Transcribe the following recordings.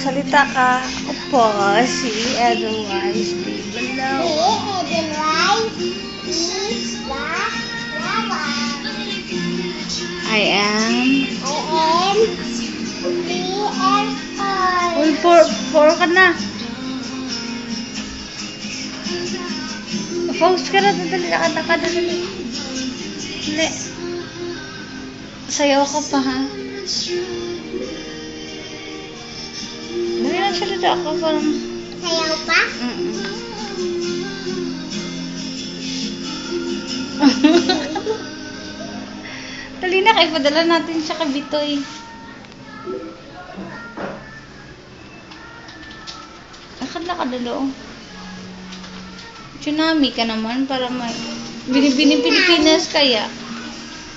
Salita ka. Ako po, si Edelweiss Di Balaw. I am. Uy, four ka na. Pause ka na, dali. Nakanta ka, dali. Dali. Sayaw ka pa, ha? Dali na salita ako, parang... Sayaw pa? Dali na, kaya padala natin siya kay Bitoy. Akad na kadalo. Tsunami ka naman para may... Binibini Pilipinas kaya.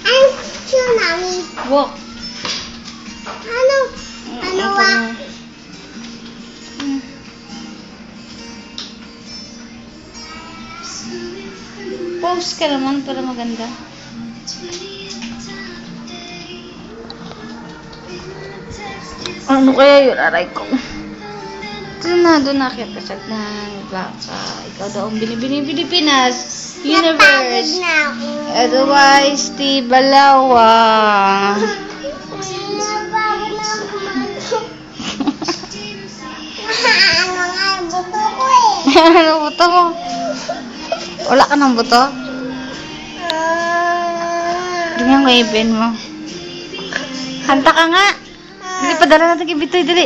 Ay, tsunami. Walk. Ano? Ano ba? Pause ka naman para maganda. Ano kaya yun? Aray ko. Doon na kaya kasag na baka. Ikaw daw ang binibini Pilipinas. Napagod Universe. na ako. Edelweiss Di Balawa. Napagod na ako. Ano nga yung buto ko eh? Ano buto mo? Wala ka ng buto? Ganyan ko ibin mo. Kanta ka nga. Dali, padala natin kay Bitoy, dali.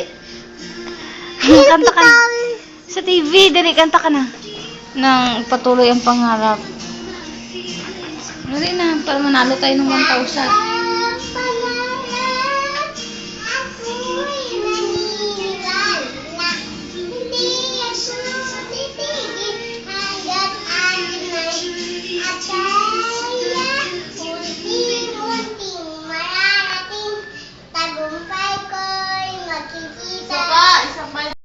Kanta ka. Sa TV, dali, kanta ka na. Nang patuloy ang pangarap. Dali na, para manalo tayo ng 1,000.